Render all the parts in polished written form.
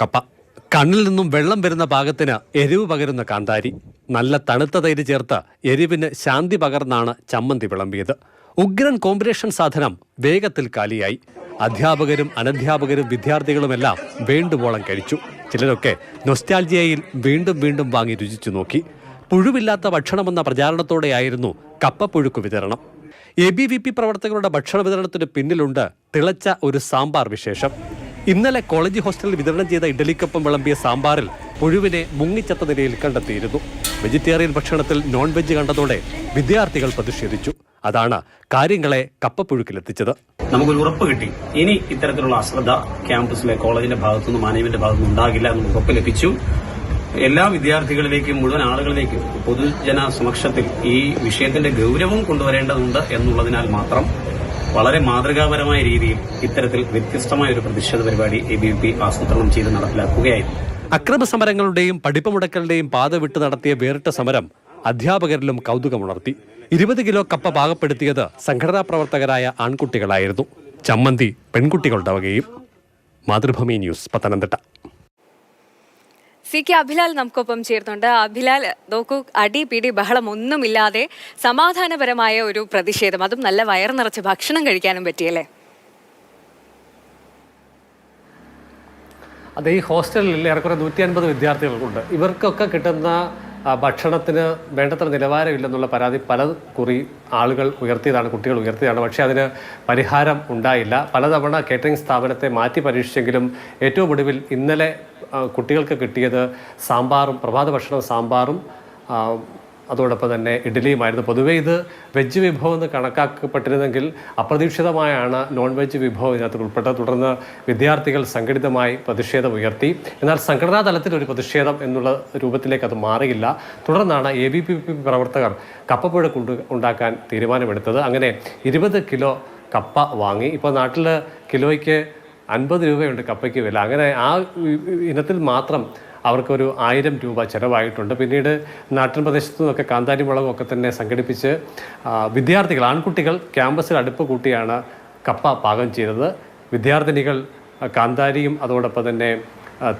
കപ്പ കണ്ണിൽ നിന്നും വെള്ളം വരുന്ന പാകത്തിന് എരിവ് പകരുന്ന കാന്താരി. നല്ല തണുത്ത തൈര് ചേർത്ത് എരിവിന് ശാന്തി പകർന്നാണ് ചമ്മന്തി വിളമ്പിയത്. ഉഗ്രൻ കോമ്പിനേഷൻ സാധനം വേഗത്തിൽ കാലിയായി. അധ്യാപകരും അനധ്യാപകരും വിദ്യാർത്ഥികളുമെല്ലാം വേണ്ടുവോളം കഴിച്ചു. ചിലരൊക്കെ നൊസ്റ്റാൾജിയയിൽ വീണ്ടും വീണ്ടും വാങ്ങി രുചിച്ചു നോക്കി. പുഴുവില്ലാത്ത ഭക്ഷണമെന്ന പ്രചാരണത്തോടെയായിരുന്നു കപ്പപ്പുഴുക്ക് വിതരണം. ABVP പ്രവർത്തകരുടെ ഭക്ഷണ വിതരണത്തിന് പിന്നിലുണ്ട് തിളച്ച ഒരു സാമ്പാർ വിശേഷം. ഇന്നലെ കോളേജ് ഹോസ്റ്റലിൽ വിതരണം ചെയ്ത ഇഡലിക്കൊപ്പം വിളമ്പിയ സാമ്പാറിൽ പുഴുവിനെ മുങ്ങിച്ചത്ത നിലയിൽ കണ്ടെത്തിയിരുന്നു. വെജിറ്റേറിയൻ ഭക്ഷണത്തിൽ നോൺ വെജ് കണ്ടതോടെ വിദ്യാർത്ഥികൾ പ്രതിഷേധിച്ചു. അതാണ് കാര്യങ്ങളെ കപ്പപ്പുഴുക്കിലെത്തിച്ചത്. നമുക്കൊരു ഉറപ്പ് കിട്ടി, ഇനി ഇത്തരത്തിലുള്ള അശ്രദ്ധ ക്യാമ്പസിലെ കോളേജിന്റെ ഭാഗത്തുനിന്ന് മാനേജ്മെന്റ് ഭാഗത്തുനിന്ന് ഉണ്ടാകില്ല എന്ന് ഉറപ്പ് ലഭിച്ചു. എല്ലാ വിദ്യാർത്ഥികളിലേക്കും മുഴുവൻ ആളുകളിലേക്കും പൊതുജന സമക്ഷത്തിൽ ഈ വിഷയത്തിന്റെ ഗൌരവം കൊണ്ടുവരേണ്ടതുണ്ട് എന്നുള്ളതിനാൽ മാത്രം വളരെ മാതൃകാപരമായ രീതിയിൽ ഇത്തരത്തിൽ വ്യത്യസ്തമായ ഒരു പ്രതിഷേധ പരിപാടി ABVP ആസൂത്രണം ചെയ്ത് നടപ്പിലാക്കുകയായിരുന്നു. അക്രമ സമരങ്ങളുടെയും പഠിപ്പ് മുടക്കലുടെയും പാത വിട്ട് നടത്തിയ വേറിട്ട സമരം അധ്യാപകരിലും കൗതുകമുണർത്തി. 20 കിലോ കപ്പ പാകപ്പെടുത്തിയത് സംഘടനാ പ്രവർത്തകരായ ആൺകുട്ടികളായിരുന്നു. ചമ്മന്തി പെൺകുട്ടികളുടെ വകയും. മാതൃഭൂമി ന്യൂസ്, പത്തനംതിട്ട. CK അഭിലാൽ നമുക്കൊപ്പം ചേർന്നുണ്ട്. അഭിലാൽ, നോക്കൂ, അടി പിടി ബഹളം ഒന്നുമില്ലാതെ സമാധാനപരമായ ഒരു പ്രതിഷേധം, അതും നല്ല വയറ് നിറച്ച് ഭക്ഷണം കഴിക്കാനും പറ്റിയല്ലേ? അത് ഈ ഹോസ്റ്റലിൽ ഏറെക്കുറെ 150 വിദ്യാർത്ഥികൾക്കുണ്ട്. ഇവർക്കൊക്കെ കിട്ടുന്ന ഭക്ഷണത്തിന് വേണ്ടത്ര നിലവാരമില്ലെന്നുള്ള പരാതി പല കുറി ആളുകൾ ഉയർത്തിയതാണ്, കുട്ടികൾ ഉയർത്തിയതാണ്. പക്ഷേ അതിന് പരിഹാരം ഉണ്ടായില്ല. പലതവണ കേറ്ററിംഗ് സ്ഥാപനത്തെ മാറ്റി പരീക്ഷിച്ചെങ്കിലും ഏറ്റവും ഒടുവിൽ ഇന്നലെ കുട്ടികൾക്ക് കിട്ടിയത് സാമ്പാറും, പ്രഭാത ഭക്ഷണം സാമ്പാറും അതോടൊപ്പം തന്നെ ഇഡ്ഡലിയുമായിരുന്നു. പൊതുവേ ഇത് വെജ് വിഭവം എന്ന് കണക്കാക്കപ്പെട്ടിരുന്നെങ്കിൽ അപ്രതീക്ഷിതമായാണ് നോൺ വെജ് വിഭവം ഇതിനകത്ത് ഉൾപ്പെട്ടത്. തുടർന്ന് വിദ്യാർത്ഥികൾ സംഘടിതമായി പ്രതിഷേധം ഉയർത്തി. എന്നാൽ സംഘടനാ തലത്തിൽ ഒരു പ്രതിഷേധം എന്നുള്ള രൂപത്തിലേക്ക് അത് മാറിയില്ല. തുടർന്നാണ് ABVP പ്രവർത്തകർ കപ്പപ്പുഴുക്ക് ഉണ്ടാക്കാൻ തീരുമാനമെടുത്തത്. അങ്ങനെ 20 കിലോ കപ്പ വാങ്ങി. ഇപ്പോൾ നാട്ടിൽ കിലോയ്ക്ക് 50 രൂപയുണ്ട് കപ്പയ്ക്ക് വില. അങ്ങനെ ആ ഇനത്തിൽ മാത്രം അവർക്കൊരു 1000 രൂപ ചിലവായിട്ടുണ്ട്. പിന്നീട് നാട്ടിൻ പ്രദേശത്തു നിന്നൊക്കെ കാന്താരി മുളകും ഒക്കെ തന്നെ സംഘടിപ്പിച്ച് വിദ്യാർത്ഥികൾ, ആൺകുട്ടികൾ ക്യാമ്പസിൽ അടുപ്പ് കൂട്ടിയാണ് കപ്പ പാകം ചെയ്തത്. വിദ്യാർത്ഥിനികൾ കാന്താരിയും അതോടൊപ്പം തന്നെ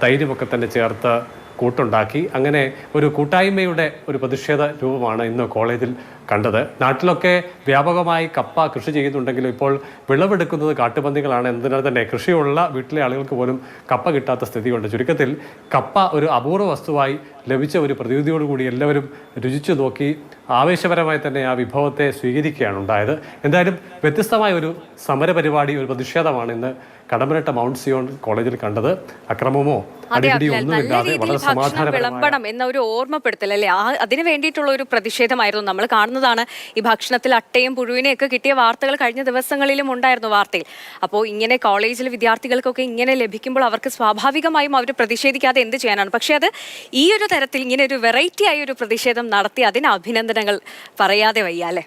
തൈരുമൊക്കെ തന്നെ ചേർത്ത് കൂട്ടുണ്ടാക്കി. അങ്ങനെ ഒരു കൂട്ടായ്മയുടെ ഒരു പ്രതിഷേധ രൂപമാണ് ഇന്ന് കോളേജിൽ കണ്ടത്. നാട്ടിലൊക്കെ വ്യാപകമായി കപ്പ കൃഷി ചെയ്യുന്നുണ്ടെങ്കിലും ഇപ്പോൾ വിളവെടുക്കുന്നത് കാട്ടുപന്നികളാണ്. എന്നതിനാൽ തന്നെ കൃഷിയുള്ള വീട്ടിലെ ആളുകൾക്ക് പോലും കപ്പ കിട്ടാത്ത സ്ഥിതിയുണ്ട്. ചുരുക്കത്തിൽ കപ്പ ഒരു അപൂർവ വസ്തുവായി ലഭിച്ച ഒരു പ്രതീതിയോടുകൂടി എല്ലാവരും രുചിച്ചു നോക്കി ആവേശപരമായി തന്നെ ആ വിഭവത്തെ സ്വീകരിക്കുകയാണ് ഉണ്ടായത്. എന്തായാലും വ്യത്യസ്തമായ ഒരു സമരപരിപാടി, ഒരു പ്രതിഷേധമാണ് ഇന്ന് കടമ്പനിട്ട മൗണ്ട് സിയോൺ കോളേജിൽ കണ്ടത്. അക്രമമോ അടിപിടിയോ ഒന്നുമില്ലാതെ വളരെ വിളമ്പണം എന്ന ഒരു ഓർമ്മപ്പെടുത്തൽ അല്ലേ, അതിന് വേണ്ടിയിട്ടുള്ള ഒരു പ്രതിഷേധമായിരുന്നു. നമ്മൾ കാണുന്നതാണ് ഈ ഭക്ഷണത്തിൽ അട്ടയും പുഴുവിനെയൊക്കെ കിട്ടിയ വാർത്തകൾ കഴിഞ്ഞ ദിവസങ്ങളിലും ഉണ്ടായിരുന്നു വാർത്തയിൽ. അപ്പോൾ ഇങ്ങനെ കോളേജിലെ വിദ്യാർത്ഥികൾക്കൊക്കെ ഇങ്ങനെ ലഭിക്കുമ്പോൾ അവർക്ക് സ്വാഭാവികമായും അവർ പ്രതിഷേധിക്കാതെ എന്ത് ചെയ്യാനാണ്. പക്ഷേ അത് ഈ ഒരു തരത്തിൽ ഇങ്ങനെ ഒരു വെറൈറ്റി ആയ ഒരു പ്രതിഷേധം നടത്തി അതിന് അഭിനന്ദനങ്ങൾ പറയാതെ വയ്യ അല്ലേ.